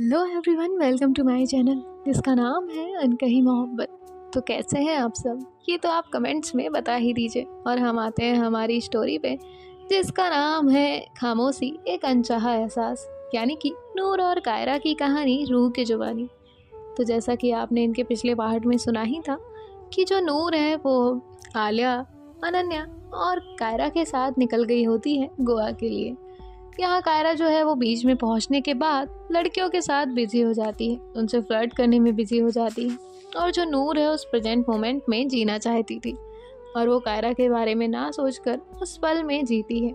Hello everyone, welcome to my channel जिसका नाम है अनकही मोहब्बत। तो कैसे हैं आप सब? ये तो आप कमेंट्स में बता ही दीजिए। और हम आते हैं हमारी स्टोरी पे जिसका नाम है खामोशी एक अनचाहा एहसास, यानी कि नूर और कायरा की कहानी रूह की जुबानी। तो जैसा कि आपने इनके पिछले पार्ट में सुना ही था कि जो नूर है वो आलिया, अनन्या और कायरा के साथ निकल गई होती है गोवा के लिए। यहाँ कायरा जो है वो बीच में पहुँचने के बाद लड़कियों के साथ बिजी हो जाती है, उनसे फ्लर्ट करने में बिजी हो जाती है। और जो नूर है उस प्रेजेंट मोमेंट में जीना चाहती थी और वो कायरा के बारे में ना सोचकर उस पल में जीती है।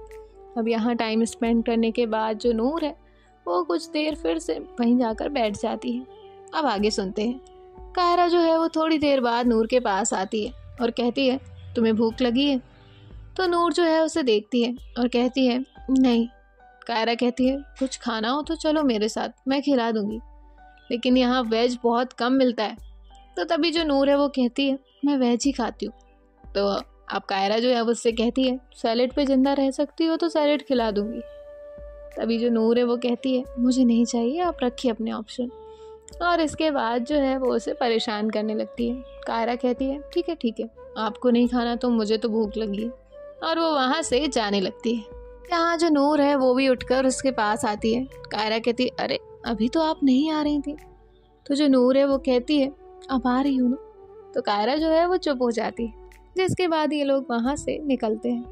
अब यहाँ टाइम स्पेंड करने के बाद जो नूर है वो कुछ देर फिर से वहीं जाकर बैठ जाती है। अब आगे सुनते हैं। कायरा जो है वो थोड़ी देर बाद नूर के पास आती है और कहती है, तुम्हें भूख लगी है? तो नूर जो है उसे देखती है और कहती है, नहीं। कायरा कहती है, कुछ खाना हो तो चलो मेरे साथ, मैं खिला दूंगी, लेकिन यहाँ वेज बहुत कम मिलता है। तो तभी जो नूर है वो कहती है, मैं वेज ही खाती हूँ। तो अब कायरा जो है उससे कहती है, सैलेड पे जिंदा रह सकती हो तो सैलेड खिला दूंगी। तभी जो नूर है वो कहती है, मुझे नहीं चाहिए, आप रखिए अपने ऑप्शन। और इसके बाद जो है वो उसे परेशान करने लगती है। कायरा कहती है, ठीक है, आपको नहीं खाना तो मुझे तो भूख लगी है। और वो वहाँ से जाने लगती है। यहाँ जो नूर है वो भी उठकर उसके पास आती है। कायरा कहती है, अरे अभी तो आप नहीं आ रही थी। तो जो नूर है वो कहती है, अब आ रही हूँ ना। तो कायरा जो है वो चुप हो जाती है, जिसके बाद ये लोग वहाँ से निकलते हैं।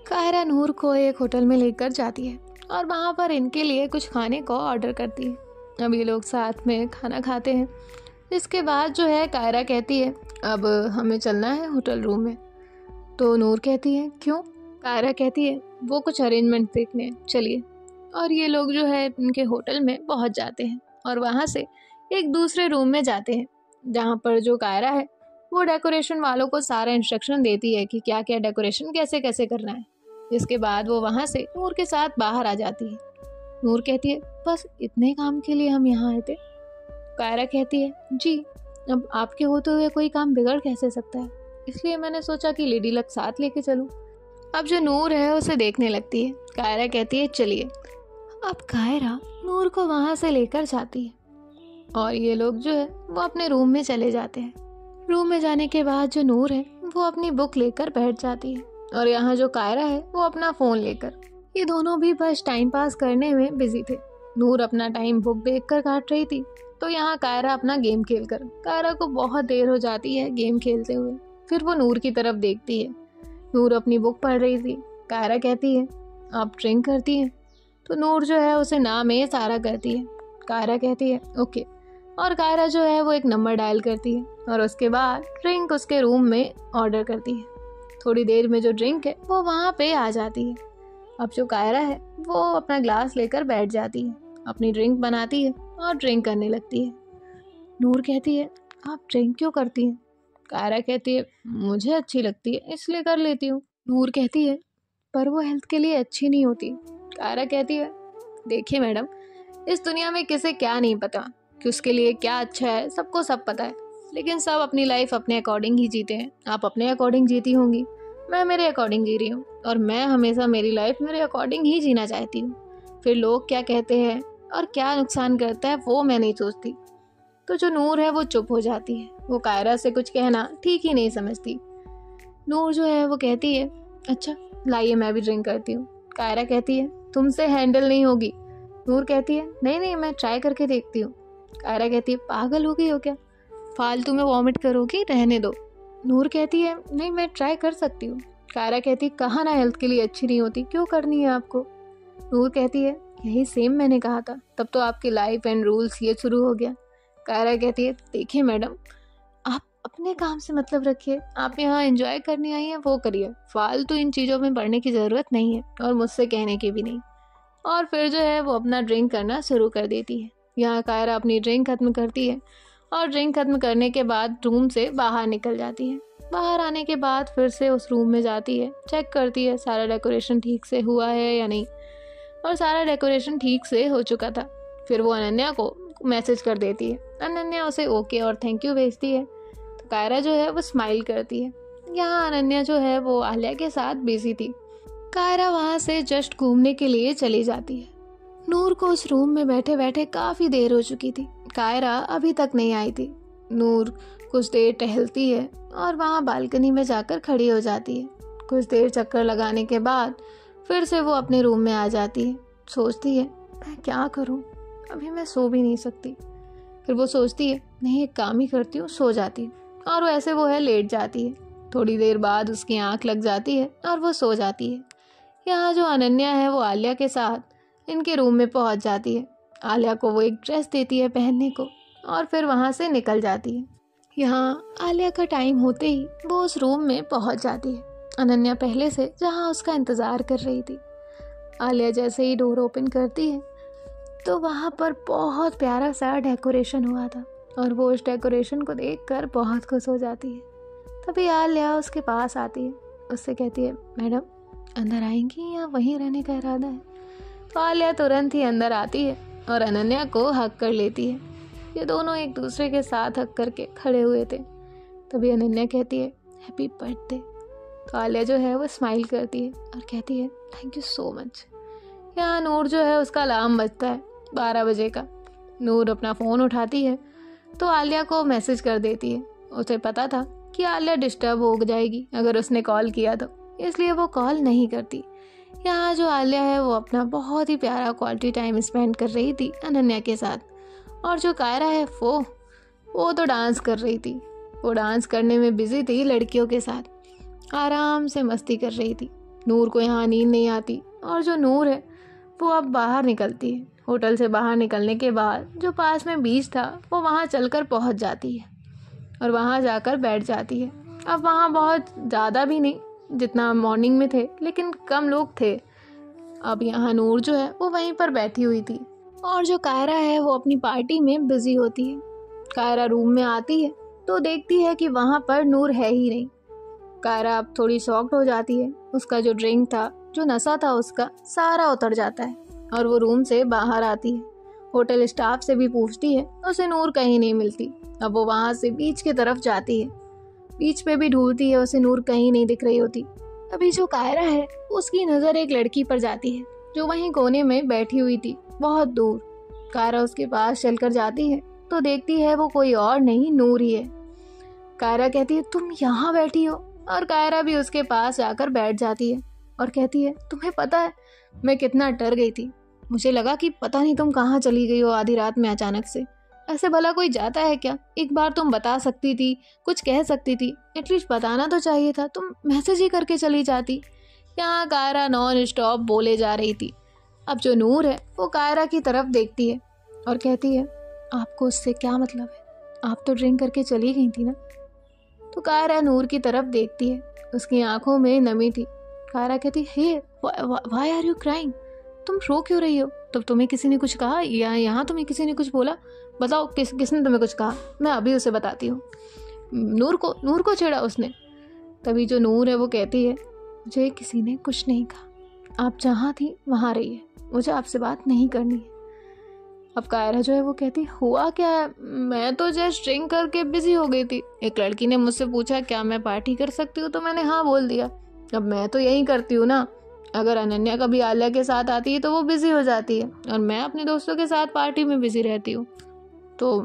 कायरा नूर को एक होटल में लेकर जाती है और वहाँ पर इनके लिए कुछ खाने को ऑर्डर करती है। अब ये लोग साथ में खाना खाते हैं। जिसके बाद जो है कायरा कहती है, अब हमें चलना है होटल रूम में। तो नूर कहती है, क्यों? कायरा कहती है, वो कुछ अरेंजमेंट देखने हैं, चलिए। और ये लोग जो है इनके होटल में पहुंच जाते हैं और वहां से एक दूसरे रूम में जाते हैं, जहां पर जो कायरा है वो डेकोरेशन वालों को सारा इंस्ट्रक्शन देती है कि क्या क्या डेकोरेशन कैसे कैसे करना है। जिसके बाद वो वहां से नूर के साथ बाहर आ जाती है। नूर कहती है, बस इतने काम के लिए हम यहाँ आए थे? कायरा कहती है, जी, अब आपके होते हुए कोई काम बिगड़ कैसे सकता है, इसलिए मैंने सोचा कि लेडी लक साथ लेके चलूं। अब जो नूर है उसे देखने लगती है। कायरा कहती है, चलिए। अब कायरा नूर को वहां से लेकर जाती है और ये लोग जो है वो अपने रूम में चले जाते हैं। रूम में जाने के बाद जो नूर है वो अपनी बुक लेकर बैठ जाती है और यहाँ जो कायरा है वो अपना फोन लेकर। ये दोनों भी बस टाइम पास करने में बिजी थे। नूर अपना टाइम बुक देखकर काट रही थी, तो यहाँ कायरा अपना गेम खेलकर। कायरा को बहुत देर हो जाती है गेम खेलते हुए। फिर वो नूर की तरफ देखती है। नूर अपनी बुक पढ़ रही थी। कायरा कहती है, आप ड्रिंक करती हैं? तो नूर जो है उसे ना में इशारा करती है। कायरा कहती है, ओके। और कायरा जो है वो एक नंबर डायल करती है और उसके बाद ड्रिंक उसके रूम में ऑर्डर करती है। थोड़ी देर में जो ड्रिंक है वो वहाँ पे आ जाती है। अब जो कायरा है वो अपना ग्लास लेकर बैठ जाती है, अपनी ड्रिंक बनाती है और ड्रिंक करने लगती है। नूर कहती है, आप ड्रिंक क्यों करती हैं? कायरा कहती है, मुझे अच्छी लगती है इसलिए कर लेती हूँ। नूर कहती है, पर वो हेल्थ के लिए अच्छी नहीं होती। कायरा कहती है, देखिए मैडम, इस दुनिया में किसे क्या नहीं पता कि उसके लिए क्या अच्छा है, सबको सब पता है, लेकिन सब अपनी लाइफ अपने अकॉर्डिंग ही जीते हैं। आप अपने अकॉर्डिंग जीती होंगी, मैं मेरे अकॉर्डिंग जी रही हूँ और मैं हमेशा मेरी लाइफ मेरे अकॉर्डिंग ही जीना चाहती हूँ। फिर लोग क्या कहते हैं और क्या नुकसान करता है वो मैं नहीं सोचती। तो जो नूर है वो चुप हो जाती है। वो कायरा से कुछ कहना ठीक ही नहीं समझती। नूर जो है वो कहती है, अच्छा लाइए मैं भी ड्रिंक करती हूँ। कायरा कहती है, तुमसे हैंडल नहीं होगी। नूर कहती है, नहीं मैं ट्राई करके देखती हूँ। कायरा कहती है, पागल हो गई हो क्या, फालतू में वॉमिट करोगी, रहने दो। नूर कहती है, नहीं मैं ट्राई कर सकती हूँ। कायरा कहती है, कहा ना हेल्थ के लिए अच्छी नहीं होती, क्यों करनी है आपको? नूर कहती है, यही सेम मैंने कहा था, तब तो आपकी लाइफ एंड रूल्स ये शुरू हो गया। कायरा कहती है, देखिए मैडम, आप अपने काम से मतलब रखिए, आप यहाँ एंजॉय करने आई हैं वो करिए, फालतू इन चीज़ों में पढ़ने की ज़रूरत नहीं है और मुझसे कहने की भी नहीं। और फिर जो है वो अपना ड्रिंक करना शुरू कर देती है। यहाँ कायरा अपनी ड्रिंक खत्म करती है और ड्रिंक खत्म करने के बाद रूम से बाहर निकल जाती है। बाहर आने के बाद फिर से उस रूम में जाती है, चेक करती है सारा डेकोरेशन ठीक से हुआ है या नहीं, और सारा डेकोरेशन ठीक से हो चुका था। फिर वो अनन्या को मैसेज कर देती है। अनन्या उसे ओके और थैंक यू भेजती है। तो कायरा जो है वो स्माइल करती है। यहाँ अनन्या जो है वो आलिया के साथ बिजी थी। कायरा वहाँ से जस्ट घूमने के लिए चली जाती है। नूर को उस रूम में बैठे बैठे काफ़ी देर हो चुकी थी। कायरा अभी तक नहीं आई थी। नूर कुछ देर टहलती है और वहाँ बालकनी में जाकर खड़ी हो जाती है। कुछ देर चक्कर लगाने के बाद फिर से वो अपने रूम में आ जाती है। सोचती है मैं क्या करूँ, अभी मैं सो भी नहीं सकती। फिर वो सोचती है नहीं, एक काम ही करती हूँ, सो जाती है। और वैसे वो है लेट जाती है। थोड़ी देर बाद उसकी आंख लग जाती है और वो सो जाती है। यहाँ जो अनन्या है वो आलिया के साथ इनके रूम में पहुँच जाती है। आलिया को वो एक ड्रेस देती है पहनने को और फिर वहाँ से निकल जाती है। यहाँ आलिया का टाइम होते ही वो उस रूम में पहुँच जाती है, अनन्या पहले से जहाँ उसका इंतज़ार कर रही थी। आलिया जैसे ही डोर ओपन करती है तो वहाँ पर बहुत प्यारा सा डेकोरेशन हुआ था और वो उस डेकोरेशन को देखकर बहुत खुश हो जाती है। तभी आलिया उसके पास आती है, उससे कहती है मैडम अंदर आएंगी या वहीं रहने का इरादा है? तो आलिया तुरंत ही अंदर आती है और अनन्या को हक कर लेती है। ये दोनों एक दूसरे के साथ हक करके खड़े हुए थे। तभी अनन्या कहती है हैप्पी बर्थडे। तो आलिया जो है वो स्माइल करती है और कहती है थैंक यू सो मच। यहाँ नूर जो है उसका अलार्म बजता है 12 बजे का। नूर अपना फ़ोन उठाती है तो आलिया को मैसेज कर देती है। उसे पता था कि आलिया डिस्टर्ब हो जाएगी अगर उसने कॉल किया तो, इसलिए वो कॉल नहीं करती। यहाँ जो आलिया है वो अपना बहुत ही प्यारा क्वालिटी टाइम स्पेंड कर रही थी अनन्या के साथ। और जो कायरा है वो तो डांस कर रही थी। वो डांस करने में बिजी थी, लड़कियों के साथ आराम से मस्ती कर रही थी। नूर को यहाँ नींद नहीं आती और जो नूर है वो अब बाहर निकलती है। होटल से बाहर निकलने के बाद जो पास में बीच था वो वहाँ चलकर पहुँच जाती है और वहाँ जाकर बैठ जाती है। अब वहाँ बहुत ज़्यादा भी नहीं जितना मॉर्निंग में थे, लेकिन कम लोग थे। अब यहाँ नूर जो है वो वहीं पर बैठी हुई थी और जो कायरा है वो अपनी पार्टी में बिजी होती है। कायरा रूम में आती है तो देखती है कि वहाँ पर नूर है ही नहीं। कायरा अब थोड़ी शॉक्ड हो जाती है। उसका जो ड्रिंक था, जो नशा था उसका सारा उतर जाता है और वो रूम से बाहर आती है। होटल स्टाफ से भी पूछती है, उसे नूर कहीं नहीं मिलती। अब वो वहाँ से बीच की तरफ जाती है। बीच पे भी ढूंढती है, उसे नूर कहीं नहीं दिख रही होती। अभी जो कायरा है उसकी नज़र एक लड़की पर जाती है जो वहीं कोने में बैठी हुई थी बहुत दूर। कायरा उसके पास चलकर जाती है तो देखती है वो कोई और नहीं, नूर ही है। कायरा कहती है तुम यहाँ बैठी हो, और कायरा भी उसके पास जाकर बैठ जाती है और कहती है तुम्हें पता है मैं कितना डर गई थी। मुझे लगा कि पता नहीं तुम कहाँ चली गई हो आधी रात में अचानक से। ऐसे भला कोई जाता है क्या? एक बार तुम बता सकती थी, कुछ कह सकती थी, एटलीस्ट बताना तो चाहिए था। तुम मैसेज ही करके चली जाती। यहाँ कायरा नॉन स्टॉप बोले जा रही थी। अब जो नूर है वो कायरा की तरफ देखती है और कहती है आपको उससे क्या मतलब है? आप तो ड्रिंक करके चली गई थी ना। तो कायरा नूर की तरफ देखती है, उसकी आंखों में नमी थी। कायरा कहती हे व्हाई आर यू क्राइंग? तुम रो क्यों रही हो? तब तुम्हें किसी ने कुछ कहा या यहाँ तुम्हें किसी ने कुछ बोला? बताओ किसने तुम्हें कुछ कहा? मैं अभी उसे बताती हूँ। नूर को छेड़ा उसने। तभी जो नूर है वो कहती है मुझे किसी ने कुछ नहीं कहा, आप जहाँ थी वहाँ रहिए, मुझे आपसे बात नहीं करनी है। अब कायरा जो है वो कहती हुआ क्या है? मैं तो जस्ट ड्रिंक करके बिजी हो गई थी। एक लड़की ने मुझसे पूछा क्या मैं पार्टी कर सकती हूँ, तो मैंने हाँ बोल दिया। अब मैं तो यही करती हूँ ना। अगर अनन्या कभी आलिया के साथ आती है तो वो बिजी हो जाती है और मैं अपने दोस्तों के साथ पार्टी में बिजी रहती हूँ, तो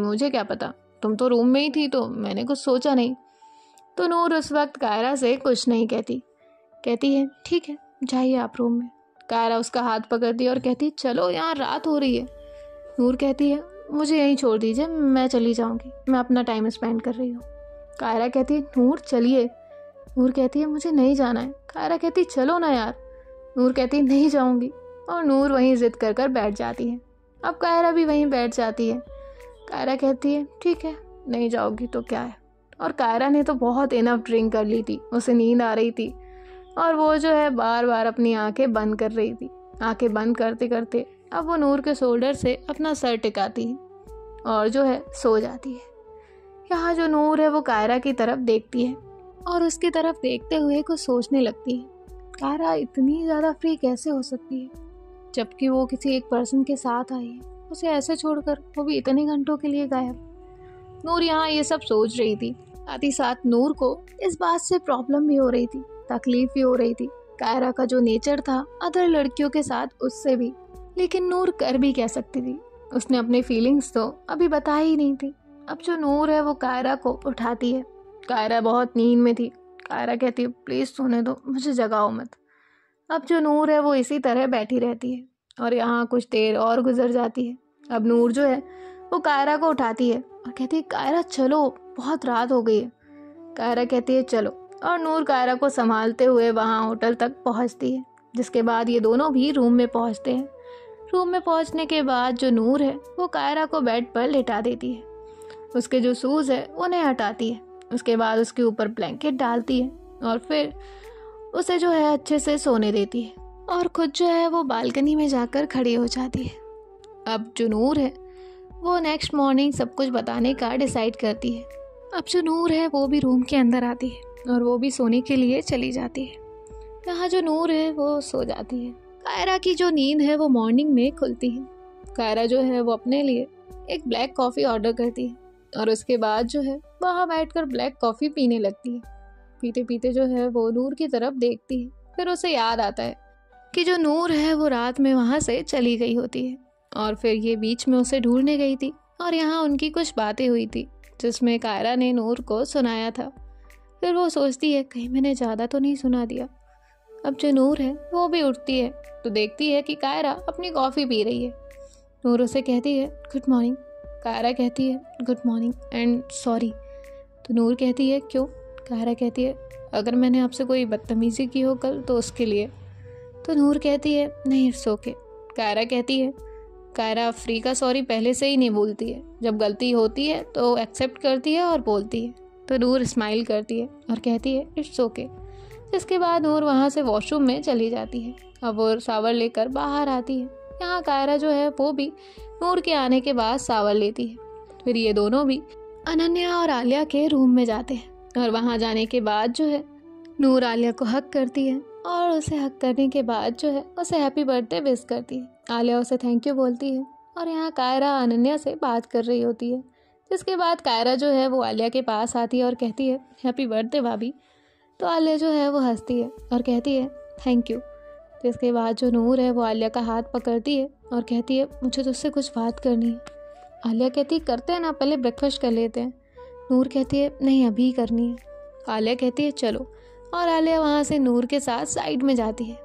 मुझे क्या पता, तुम तो रूम में ही थी तो मैंने कुछ सोचा नहीं। तो नूर उस वक्त कायरा से कुछ नहीं कहती है ठीक है जाइए आप रूम में। कायरा उसका हाथ पकड़ती है और कहती चलो यहाँ रात हो रही है। नूर कहती है मुझे यहीं छोड़ दीजिए, मैं चली जाऊँगी, मैं अपना टाइम स्पेंड कर रही हूँ। कायरा कहती है नूर चलिए। नूर कहती है मुझे नहीं जाना है। कायरा कहती चलो ना यार। नूर कहती नहीं जाऊँगी, और नूर वहीं जिद कर बैठ जाती है। अब कायरा भी वहीं बैठ जाती है। कायरा कहती है ठीक है नहीं जाओगी तो क्या है। और कायरा ने तो बहुत इनफ ड्रिंक कर ली थी, उसे नींद आ रही थी और वो जो है बार बार अपनी आंखें बंद कर रही थी। आंखें बंद करते करते अब वो नूर के शोल्डर से अपना सर टिकाती है और जो है सो जाती है। यहाँ जो नूर है वो कायरा की तरफ देखती है और उसकी तरफ देखते हुए कुछ सोचने लगती है। कायरा इतनी ज़्यादा फ्री कैसे हो सकती है जबकि वो किसी एक पर्सन के साथ आई है, उसे ऐसे छोड़कर, वो भी इतने घंटों के लिए गायब। नूर यहाँ ये सब सोच रही थी। साथ ही साथ नूर को इस बात से प्रॉब्लम भी हो रही थी, तकलीफ भी हो रही थी। कायरा का जो नेचर था अदर लड़कियों के साथ उससे भी, लेकिन नूर कर भी क्या सकती थी, उसने अपनी फीलिंग्स तो अभी बताई ही नहीं थी। अब जो नूर है वो कायरा को उठाती है। कायरा बहुत नींद में थी। कायरा कहती है प्लीज़ सोने दो, मुझे जगाओ मत। अब जो नूर है वो इसी तरह बैठी रहती है और यहाँ कुछ देर और गुजर जाती है। अब नूर जो है वो कायरा को उठाती है और कहती है कायरा चलो, बहुत रात हो गई है। कायरा कहती है चलो, और नूर कायरा को संभालते हुए वहाँ होटल तक पहुँचती है। जिसके बाद ये दोनों भी रूम में पहुँचते हैं। रूम में पहुँचने के बाद जो नूर है वो कायरा को बेड पर लेटा देती है। उसके जो शूज़ है उन्हें हटाती है। उसके बाद उसके ऊपर ब्लैंकेट डालती है और फिर उसे जो है अच्छे से सोने देती है और खुद जो है वो बालकनी में जाकर खड़ी हो जाती है। अब जो नूर है वो नेक्स्ट मॉर्निंग सब कुछ बताने का डिसाइड करती है। अब जो नूर है वो भी रूम के अंदर आती है और वो भी सोने के लिए चली जाती है। यहाँ जो नूर है वो सो जाती है। कायरा की जो नींद है वो मॉर्निंग में खुलती है। कायरा जो है वो अपने लिए एक ब्लैक कॉफ़ी ऑर्डर करती है और उसके बाद जो है वहाँ बैठकर ब्लैक कॉफ़ी पीने लगती है। पीते पीते जो है वो नूर की तरफ देखती है। फिर उसे याद आता है कि जो नूर है वो रात में वहाँ से चली गई होती है और फिर ये बीच में उसे ढूंढने गई थी और यहाँ उनकी कुछ बातें हुई थी जिसमें कायरा ने नूर को सुनाया था। फिर वो सोचती है कहीं मैंने ज़्यादा तो नहीं सुना दिया। अब जो नूर है वो भी उठती है तो देखती है कि कायरा अपनी कॉफ़ी पी रही है। नूर उसे कहती है गुड मॉर्निंग। कायरा कहती है गुड मॉर्निंग एंड सॉरी। तो नूर कहती है क्यों? कायरा कहती है अगर मैंने आपसे कोई बदतमीज़ी की हो कल तो उसके लिए। तो नूर कहती है नहीं इट्स ओके। कायरा कहती है कायरा फ्री का सॉरी पहले से ही नहीं बोलती है, जब गलती होती है तो एक्सेप्ट करती है और बोलती है। तो नूर स्माइल करती है और कहती है इट्स ओके। इसके बाद नूर वहाँ से वॉशरूम में चली जाती है। अब वो शावर लेकर बाहर आती है। यहाँ कायरा जो है वो भी नूर के आने के बाद शावर लेती है। फिर ये दोनों भी अनन्या और आलिया के रूम में जाते हैं और वहाँ जाने के बाद जो है नूर आलिया को हक करती है और उसे हक करने के बाद जो है उसे हैप्पी बर्थडे विश करती है। आलिया उसे थैंक यू बोलती है और यहाँ कायरा अनन्या से बात कर रही होती है। जिसके बाद कायरा जो है वो आलिया के पास आती है और कहती है हैप्पी बर्थडे भाभी। तो आलिया जो है वो हंसती है और कहती है थैंक यू। तो इसके बाद जो नूर है वो आलिया का हाथ पकड़ती है और कहती है मुझे तुझसे कुछ बात करनी है। आलिया कहती है करते हैं ना, पहले ब्रेकफास्ट कर लेते हैं। नूर कहती है नहीं अभी ही करनी है। आलिया कहती है चलो, और आलिया वहाँ से नूर के साथ साइड में जाती है।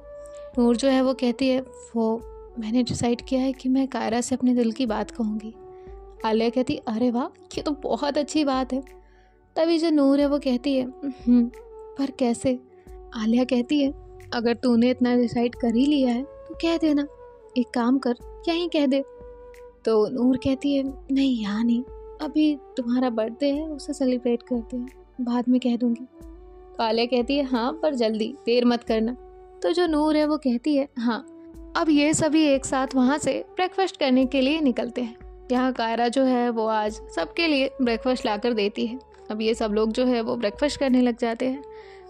नूर जो है वो कहती है वो मैंने डिसाइड किया है कि मैं कायरा से अपने दिल की बात कहूँगी। आलिया कहती अरे वाह ये तो बहुत अच्छी बात है। तभी जो नूर है वो कहती है पर कैसे? आलिया कहती है अगर तूने इतना डिसाइड कर ही लिया है तो कह देना, एक काम कर यहीं कह दे। तो नूर कहती है नहीं यहाँ नहीं, अभी तुम्हारा बर्थडे है उसे सेलिब्रेट करते हैं, बाद में कह दूँगी। तो आलिया कहती है हाँ पर जल्दी, देर मत करना। तो जो नूर है वो कहती है हाँ। अब ये सभी एक साथ वहाँ से ब्रेकफास्ट करने के लिए निकलते हैं। यहाँ कायरा जो है वो आज सबके लिए ब्रेकफास्ट लाकर देती है। अब ये सब लोग जो है वो ब्रेकफास्ट करने लग जाते हैं।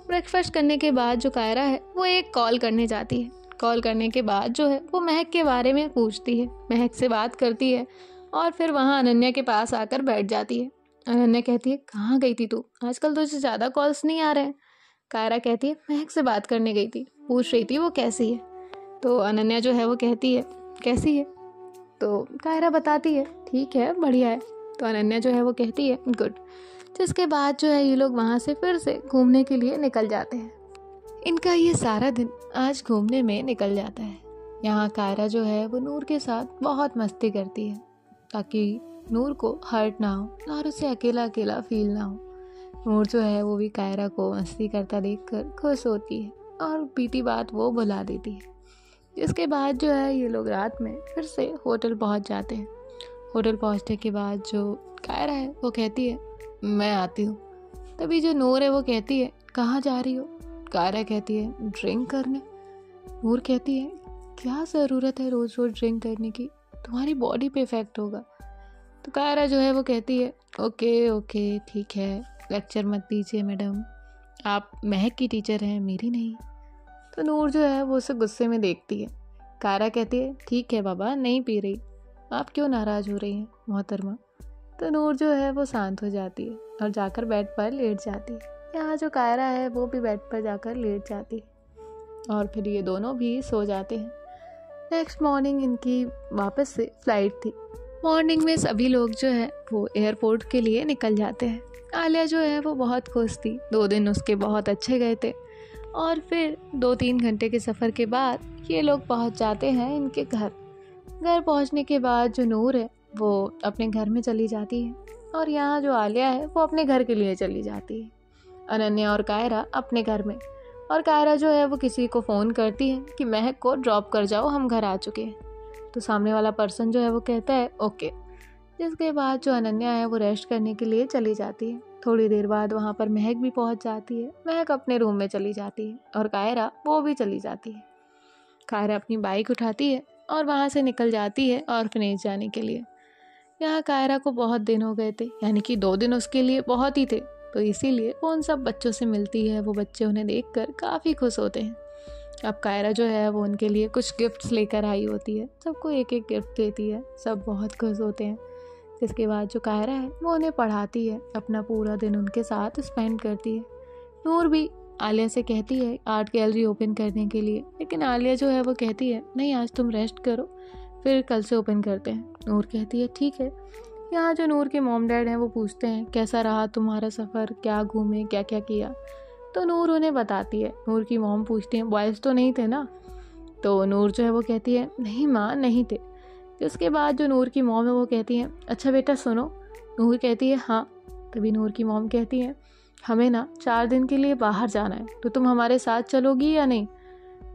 ब्रेकफास्ट करने के बाद जो कायरा है वो एक कॉल करने जाती है। कॉल करने के बाद जो है वो महक के बारे में पूछती है, महक से बात करती है और फिर वहाँ अनन्या के पास आकर बैठ जाती है। अनन्या कहती है कहाँ गई थी तू, आजकल तुझे ज़्यादा कॉल्स नहीं आ रहे हैं। कायरा कहती है महक से बात करने गई थी, पूछ रही थी वो कैसी है। तो अनन्या जो है वो कहती है कैसी है? तो कायरा बताती है ठीक है बढ़िया है। तो अनन्या जो है वो कहती है गुड। जिसके बाद जो है ये लोग वहाँ से फिर से घूमने के लिए निकल जाते हैं। इनका ये सारा दिन आज घूमने में निकल जाता है। यहाँ कायरा जो है वो नूर के साथ बहुत मस्ती करती है ताकि नूर को हर्ट ना हो और उसे अकेला अकेला फील ना हो। नूर जो है वो भी कायरा को मस्ती करता देखकर खुश होती है और बीती बात वो भुला देती है। जिसके बाद जो है ये लोग रात में फिर से होटल पहुंच जाते हैं। होटल पहुंचने के बाद जो कायरा है वो कहती है मैं आती हूँ। तभी जो नूर है वो कहती है कहाँ जा रही हो? कायरा कहती है ड्रिंक करने। नूर कहती है क्या ज़रूरत है रोज़ रोज़ ड्रिंक करने की, तुम्हारी बॉडी पे इफेक्ट होगा। तो कायरा जो है वो कहती है ओके ओके ठीक है, लेक्चर मत दीजिए मैडम, आप महक की टीचर हैं मेरी नहीं। तो नूर जो है वो उसे गुस्से में देखती है। कायरा कहती है ठीक है बाबा नहीं पी रही, आप क्यों नाराज़ हो रही हैं मोहतरमा। तो नूर जो है वो शांत हो जाती है और जाकर बेड पर लेट जाती है। यहाँ जो कायरा है वो भी बेड पर जाकर लेट जाती है और फिर ये दोनों भी सो जाते हैं। नेक्स्ट मॉर्निंग इनकी वापस से फ्लाइट थी। मॉर्निंग में सभी लोग जो है वो एयरपोर्ट के लिए निकल जाते हैं। आलिया जो है वो बहुत खुश थी, 2 दिन उसके बहुत अच्छे गए थे। और फिर 2-3 घंटे के सफ़र के बाद ये लोग पहुंच जाते हैं इनके घर। घर पहुंचने के बाद जो नूर है वो अपने घर में चली जाती है और यहाँ जो आलिया है वो अपने घर के लिए चली जाती है। अनन्या और कायरा अपने घर में, और कायरा जो है वो किसी को फ़ोन करती है कि महक को ड्रॉप कर जाओ, हम घर आ चुके हैं। तो सामने वाला पर्सन जो है वो कहता है ओके। जिसके बाद जो अनन्या है वो रेस्ट करने के लिए चली जाती है। थोड़ी देर बाद वहाँ पर महक भी पहुँच जाती है। महक अपने रूम में चली जाती है और कायरा वो भी चली जाती है। कायरा अपनी बाइक उठाती है और वहाँ से निकल जाती है ऑर्फनेज जाने के लिए। यहाँ कायरा को बहुत दिन हो गए थे, यानी कि 2 दिन उसके लिए बहुत ही थे, तो इसीलिए वो उन सब बच्चों से मिलती है। वो बच्चे उन्हें देखकर काफ़ी खुश होते हैं। अब कायरा जो है वो उनके लिए कुछ गिफ्ट्स लेकर आई होती है, सबको एक एक गिफ्ट देती है, सब बहुत खुश होते हैं। जिसके बाद जो कायरा है वो उन्हें पढ़ाती है, अपना पूरा दिन उनके साथ स्पेंड करती है। नूर भी आलिया से कहती है आर्ट गैलरी ओपन करने के लिए, लेकिन आलिया जो है वो कहती है नहीं, आज तुम रेस्ट करो, फिर कल से ओपन करते हैं। नूर कहती है ठीक है। यहाँ जो नूर के मॉम डैड हैं वो पूछते हैं कैसा रहा तुम्हारा सफ़र, क्या घूमे, क्या क्या किया। तो नूर उन्हें बताती है। नूर की मॉम पूछती है बॉयज़ तो नहीं थे ना? तो नूर जो है वो कहती है नहीं माँ, नहीं थे। उसके बाद जो नूर की मॉम है वो कहती है अच्छा बेटा सुनो। नूर कहती है हाँ। तभी नूर की मॉम कहती है हमें ना 4 दिन के लिए बाहर जाना है, तो तुम हमारे साथ चलोगी या नहीं?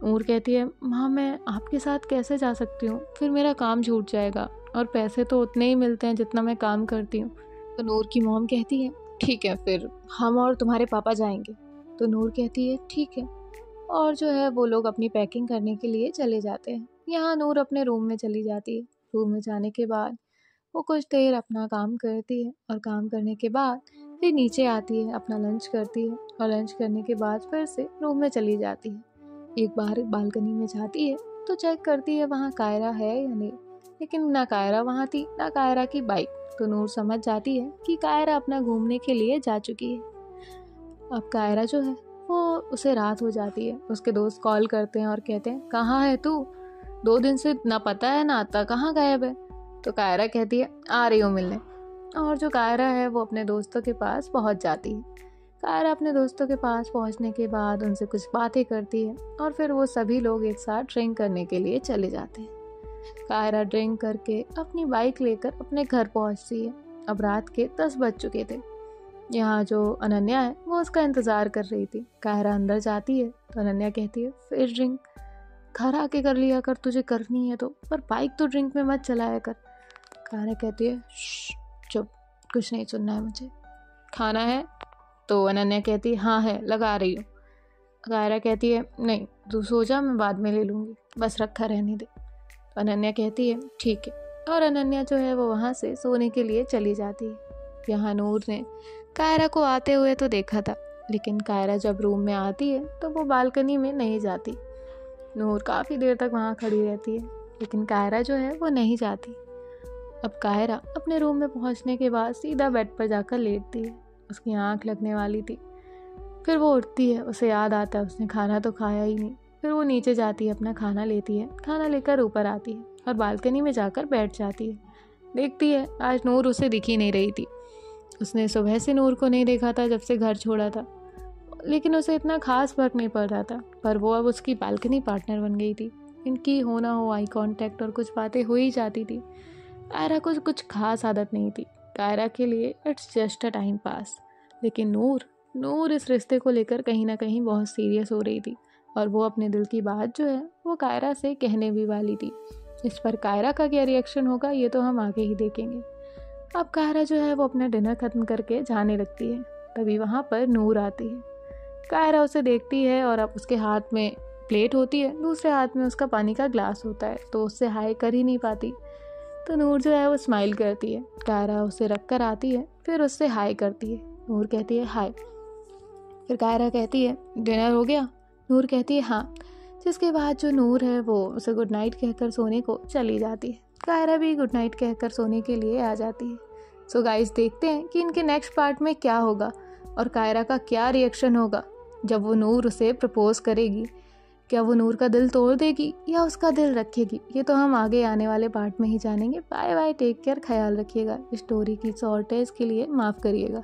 नूर कहती है माँ मैं आपके साथ कैसे जा सकती हूँ, फिर मेरा काम छूट जाएगा और पैसे तो उतने ही मिलते हैं जितना मैं काम करती हूँ। तो नूर की मॉम कहती है ठीक है, फिर हम और तुम्हारे पापा जाएंगे। तो नूर कहती है ठीक है। और जो है वो लोग अपनी पैकिंग करने के लिए चले जाते हैं। यहाँ नूर अपने रूम में चली जाती है। रूम में जाने के बाद वो कुछ देर अपना काम करती है और काम करने के बाद फिर नीचे आती है, अपना लंच करती है और लंच करने के बाद फिर से रूम में चली जाती है। एक बार बालकनी में जाती है तो चेक करती है वहाँ कायरा है या नहीं, लेकिन ना कायरा वहाँ थी ना कायरा की बाइक। तो नूर समझ जाती है कि कायरा अपना घूमने के लिए जा चुकी है। अब कायरा जो है वो उसे रात हो जाती है। उसके दोस्त कॉल करते हैं और कहते हैं कहाँ है तू, 2 दिन से ना पता है ना आता, कहाँ गायब है? तो कायरा कहती है आ रही हूँ मिलने। और जो कायरा है वो अपने दोस्तों के पास पहुँच जाती है। कायरा अपने दोस्तों के पास पहुँचने के बाद उनसे कुछ बातें करती है और फिर वो सभी लोग एक साथ ड्रिंक करने के लिए चले जाते हैं। कायरा ड्रिंक करके अपनी बाइक लेकर अपने घर पहुँचती है। अब रात के 10 बज चुके थे। यहाँ जो अनन्या है वो उसका इंतज़ार कर रही थी। कायरा अंदर जाती है तो अनन्या कहती है फिर ड्रिंक, घर आके कर लिया कर, तुझे करनी है तो, पर बाइक तो ड्रिंक में मत चलाया कर। कायरा कहती है चुप, कुछ नहीं सुनना है मुझे। खाना है? तो अनन्या कहती है हाँ है, लगा रही हूँ। कायरा कहती है नहीं तू सो जा, मैं बाद में ले लूँगी, बस रखा रहने दे। तो अनन्या कहती है ठीक है। और अनन्या जो है वो वहाँ से सोने के लिए चली जाती है। यहाँ नूर ने कायरा को आते हुए तो देखा था, लेकिन कायरा जब रूम में आती है तो वो बालकनी में नहीं जाती। नूर काफ़ी देर तक वहाँ खड़ी रहती है, लेकिन कायरा जो है वो नहीं जाती। अब कायरा अपने रूम में पहुँचने के बाद सीधा बेड पर जाकर लेटती है। उसकी आँख लगने वाली थी। फिर वो उठती है, उसे याद आता है उसने खाना तो खाया ही नहीं। फिर वो नीचे जाती है, अपना खाना लेती है, खाना लेकर ऊपर आती है और बालकनी में जाकर बैठ जाती है। देखती है आज नूर उसे दिख ही नहीं रही थी। उसने सुबह से नूर को नहीं देखा था जब से घर छोड़ा था, लेकिन उसे इतना खास फर्क नहीं पड़ रहा था, पर वो अब उसकी बालकनी पार्टनर बन गई थी। इनकी हो ना हो आई कांटेक्ट और कुछ बातें हो ही जाती थी। कायरा को कुछ खास आदत नहीं थी। कायरा के लिए it's just a time pass. लेकिन नूर इस रिश्ते को लेकर कहीं ना कहीं बहुत सीरियस हो रही थी और वो अपने दिल की बात जो है वो कायरा से कहने भी वाली थी। इस पर कायरा का क्या रिएक्शन होगा ये तो हम आगे ही देखेंगे। अब कायरा जो है वो अपना डिनर ख़त्म करके जाने लगती है। तभी वहाँ पर नूर आती है। कायरा उसे देखती है और अब उसके हाथ में प्लेट होती है, दूसरे हाथ में उसका पानी का ग्लास होता है, तो उससे हाय कर ही नहीं पाती। तो नूर जो है वो स्माइल करती है। कायरा उसे रख कर आती है, फिर उससे हाय करती है। नूर कहती है हाय। फिर कायरा कहती है डिनर हो गया? नूर कहती है हाँ। जिसके बाद जो नूर है वो उसे गुड नाइट कहकर सोने को चली जाती है। कायरा भी गुड नाइट कहकर सोने के लिए आ जाती है। सो गाइस देखते हैं कि इनके नेक्स्ट पार्ट में क्या होगा और कायरा का क्या रिएक्शन होगा जब वो नूर उसे प्रपोज करेगी क्या वो नूर का दिल तोड़ देगी या उसका दिल रखेगी, ये तो हम आगे आने वाले पार्ट में ही जानेंगे। बाय बाय, टेक केयर, ख्याल रखिएगा। स्टोरी की शॉर्टेज के लिए माफ़ करिएगा।